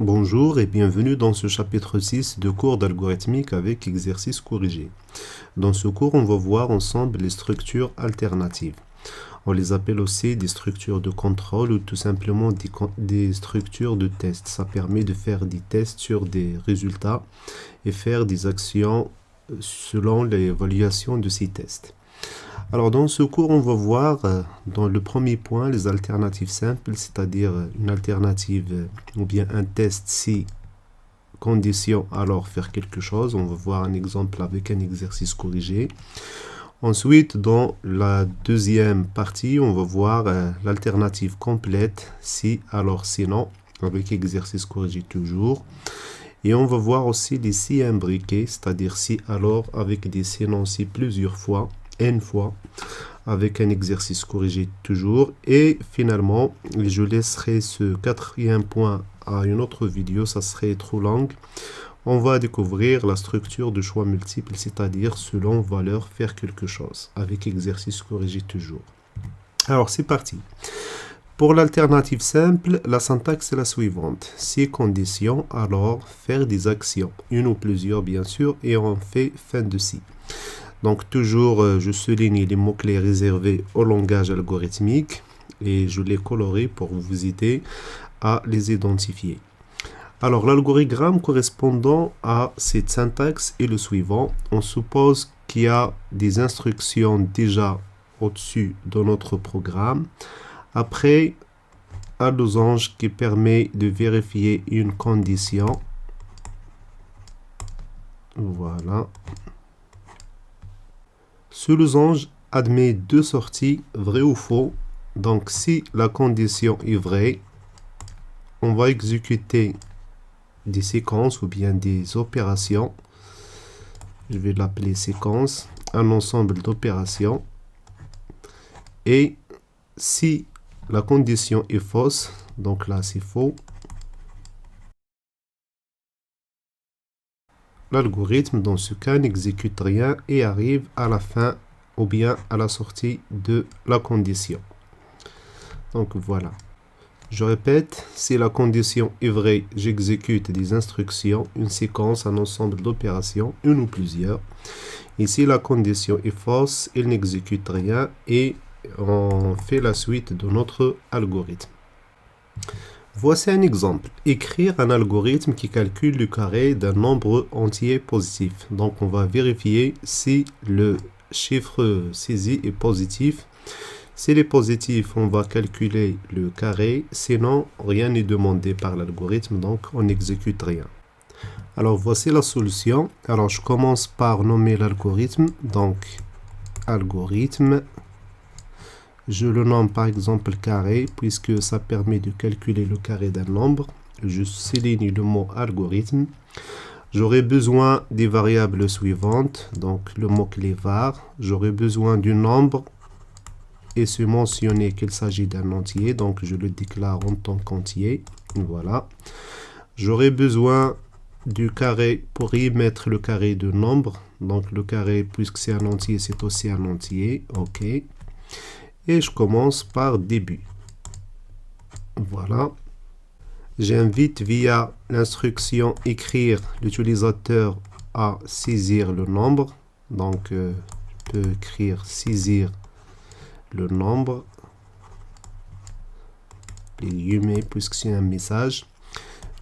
Bonjour et bienvenue dans ce chapitre 6 de cours d'algorithmique avec exercices corrigés. Dans ce cours, on va voir ensemble les structures alternatives. On les appelle aussi des structures de contrôle ou tout simplement des structures de test. Ça permet de faire des tests sur des résultats et faire des actions selon l'évaluation de ces tests. Alors dans ce cours, on va voir dans le premier point les alternatives simples, c'est-à-dire une alternative ou bien un test si condition alors faire quelque chose. On va voir un exemple avec un exercice corrigé. Ensuite, dans la deuxième partie, on va voir l'alternative complète si alors sinon avec exercice corrigé toujours. Et on va voir aussi les si imbriqués, c'est-à-dire si alors avec des sinon si plusieurs fois, n fois, avec un exercice corrigé toujours. Et finalement, je laisserai ce quatrième point à une autre vidéo, ça serait trop long. On va découvrir la structure de choix multiples, c'est-à-dire selon valeur faire quelque chose, avec exercice corrigé toujours. Alors c'est parti. Pour l'alternative simple, la syntaxe est la suivante. Si condition, alors faire des actions, une ou plusieurs bien sûr, et on fait fin de si. Donc toujours, je souligne les mots-clés réservés au langage algorithmique et je les colorie pour vous aider à les identifier. Alors l'algorithme correspondant à cette syntaxe est le suivant. On suppose qu'il y a des instructions déjà au-dessus de notre programme. Après, un losange qui permet de vérifier une condition. Voilà. Ce losange admet deux sorties, vrai ou faux. Donc, si la condition est vraie, on va exécuter des séquences ou bien des opérations. Je vais l'appeler séquence, un ensemble d'opérations. Et si la condition est fausse, donc là c'est faux, l'algorithme dans ce cas n'exécute rien et arrive à la fin ou bien à la sortie de la condition. Donc voilà. Je répète, si la condition est vraie, j'exécute des instructions, une séquence, un ensemble d'opérations, une ou plusieurs. Et si la condition est fausse, il n'exécute rien et on fait la suite de notre algorithme. Voici un exemple. Écrire un algorithme qui calcule le carré d'un nombre entier positif. Donc on va vérifier si le chiffre saisi est positif. S'il est positif, on va calculer le carré. Sinon, rien n'est demandé par l'algorithme, donc on n'exécute rien. Alors voici la solution. Alors je commence par nommer l'algorithme. Donc algorithme. Je le nomme par exemple carré, puisque ça permet de calculer le carré d'un nombre. Je souligne le mot algorithme. J'aurai besoin des variables suivantes, donc le mot-clé var. J'aurai besoin du nombre, et se mentionner qu'il s'agit d'un entier, donc je le déclare en tant qu'entier. Voilà. J'aurai besoin du carré pour y mettre le carré de nombre. Donc le carré, puisque c'est un entier, c'est aussi un entier. OK. Et je commence par début. Voilà. J'invite via l'instruction écrire l'utilisateur à saisir le nombre. Donc, je peux écrire saisir le nombre. Les guillemets, puisque c'est un message.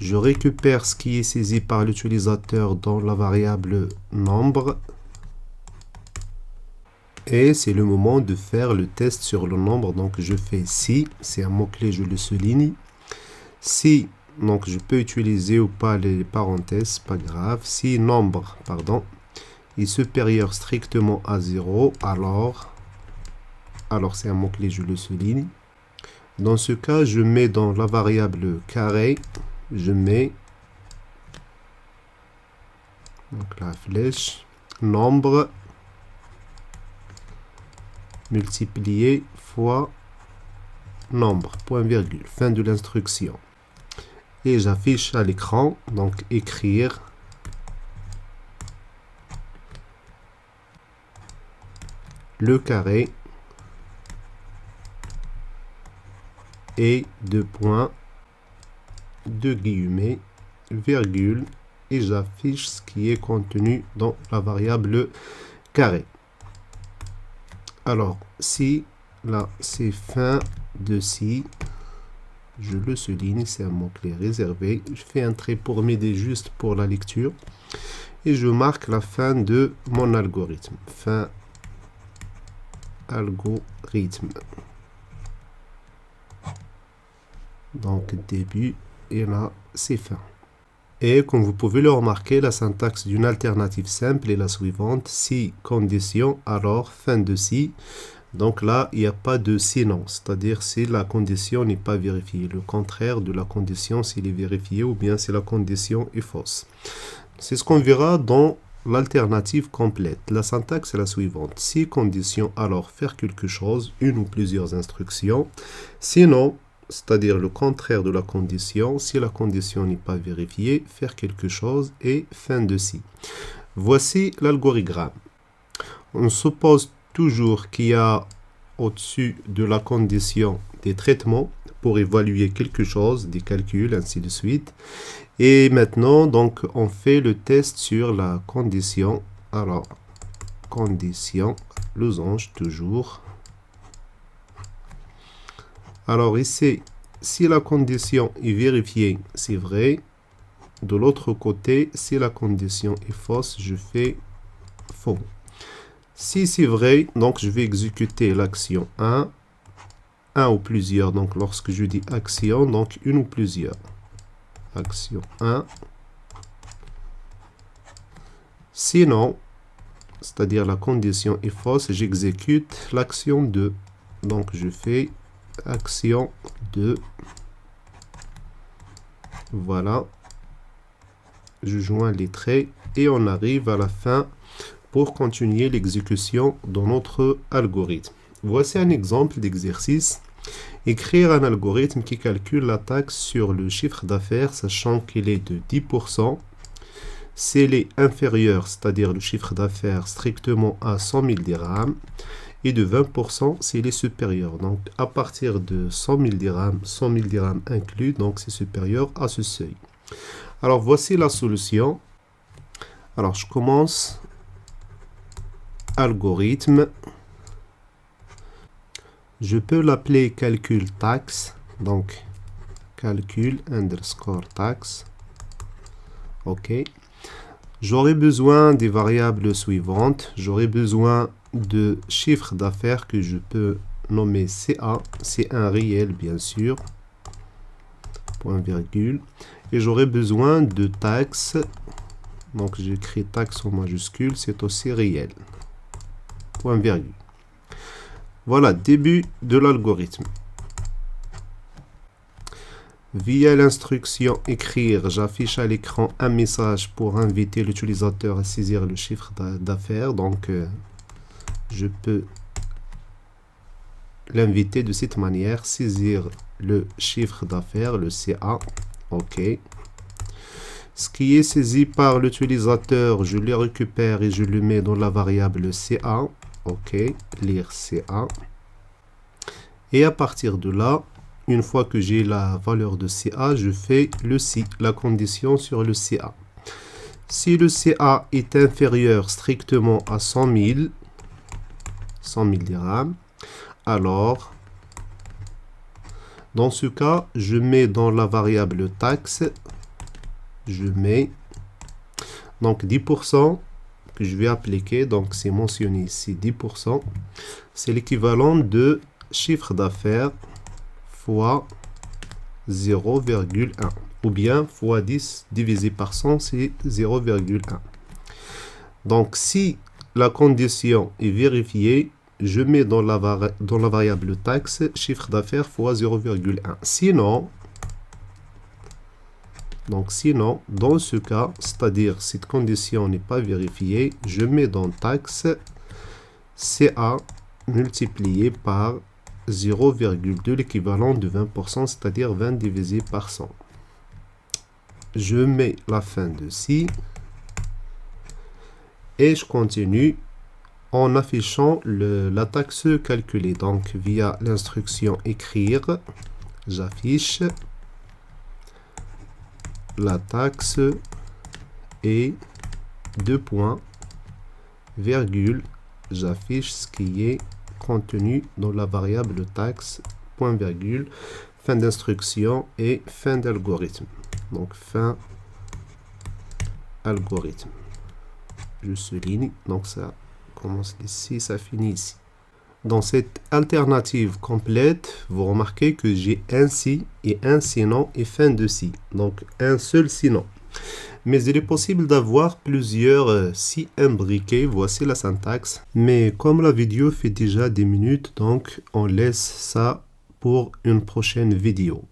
Je récupère ce qui est saisi par l'utilisateur dans la variable nombre. Et c'est le moment de faire le test sur le nombre. Donc je fais si, c'est un mot-clé, je le souligne. Si, donc je peux utiliser ou pas les parenthèses, pas grave. Si nombre, pardon, est supérieur strictement à 0, alors c'est un mot-clé, je le souligne. Dans ce cas, je mets dans la variable carré, je mets donc la flèche, nombre multiplié fois nombre, point virgule, fin de l'instruction. Et j'affiche à l'écran, donc écrire le carré et deux points, deux guillemets, virgule, et j'affiche ce qui est contenu dans la variable carré. Alors, si, là, c'est fin de si, je le souligne, c'est un mot-clé réservé. Je fais un trait pour m'aider juste pour la lecture. Et je marque la fin de mon algorithme. Fin algorithme. Donc, début, et là, c'est fin. Et comme vous pouvez le remarquer, la syntaxe d'une alternative simple est la suivante. Si condition, alors fin de si. Donc là, il n'y a pas de sinon, c'est-à-dire si la condition n'est pas vérifiée. Le contraire de la condition, s'il est vérifié ou bien si la condition est fausse. C'est ce qu'on verra dans l'alternative complète. La syntaxe est la suivante. Si condition, alors faire quelque chose, une ou plusieurs instructions. Sinon, c'est-à-dire le contraire de la condition, si la condition n'est pas vérifiée, faire quelque chose et fin de si. Voici l'algorithme. On suppose toujours qu'il y a au-dessus de la condition des traitements pour évaluer quelque chose, des calculs, ainsi de suite. Et maintenant, donc, on fait le test sur la condition. Alors, condition, losange toujours. Alors ici, si la condition est vérifiée, c'est vrai. De l'autre côté, si la condition est fausse, je fais faux. Si c'est vrai, donc je vais exécuter l'action 1, un ou plusieurs. Donc lorsque je dis action, donc une ou plusieurs. Action 1. Sinon, c'est-à-dire la condition est fausse, j'exécute l'action 2. Donc je fais action 2. Voilà. Je joins les traits et on arrive à la fin pour continuer l'exécution de notre algorithme. Voici un exemple d'exercice. Écrire un algorithme qui calcule la taxe sur le chiffre d'affaires, sachant qu'il est de 10%. S'il est inférieur, c'est-à-dire le chiffre d'affaires strictement à 100 000 dirhams, et de 20% s'il est supérieur. Donc, à partir de 100 000 dirhams inclus, donc c'est supérieur à ce seuil. Alors, voici la solution. Alors, je commence. Algorithme. Je peux l'appeler calcul taxe. Donc, calcul underscore taxe. OK. J'aurai besoin des variables suivantes. J'aurai besoin de chiffre d'affaires que je peux nommer CA. C'est un réel, bien sûr. Point virgule. Et j'aurai besoin de taxe. Donc, j'écris taxe en majuscule. C'est aussi réel. Point virgule. Voilà, début de l'algorithme. Via l'instruction écrire, j'affiche à l'écran un message pour inviter l'utilisateur à saisir le chiffre d'affaires. Donc, je peux l'inviter de cette manière, saisir le chiffre d'affaires, le CA. OK. Ce qui est saisi par l'utilisateur, je le récupère et je le mets dans la variable CA. OK. Lire CA. Et à partir de là, une fois que j'ai la valeur de CA, je fais le si, la condition sur le CA. Si le CA est inférieur strictement à 100 000 dirhams, alors, dans ce cas, je mets dans la variable taxe, je mets donc 10% que je vais appliquer, donc c'est mentionné ici 10%, c'est l'équivalent de chiffre d'affaires fois 0,1 ou bien fois 10 divisé par 100, c'est 0,1. Donc si la condition est vérifiée, je mets dans la variable taxe chiffre d'affaires fois 0,1. Sinon, dans ce cas, c'est-à-dire cette condition n'est pas vérifiée, je mets dans taxe CA multiplié par 0,2, l'équivalent de 20%, c'est-à-dire 20 divisé par 100. Je mets la fin de si et je continue en affichant la taxe calculée. Donc, via l'instruction écrire, j'affiche la taxe est 2 points, virgule, j'affiche ce qui est contenu dans la variable taxe, point virgule, fin d'instruction et fin d'algorithme. Donc fin algorithme. Je souligne, donc ça commence ici, ça finit ici. Dans cette alternative complète, vous remarquez que j'ai un si et un sinon et fin de si. Donc un seul sinon. Mais il est possible d'avoir plusieurs si imbriqués. Voici la syntaxe. Mais comme la vidéo fait déjà 10 minutes, donc on laisse ça pour une prochaine vidéo.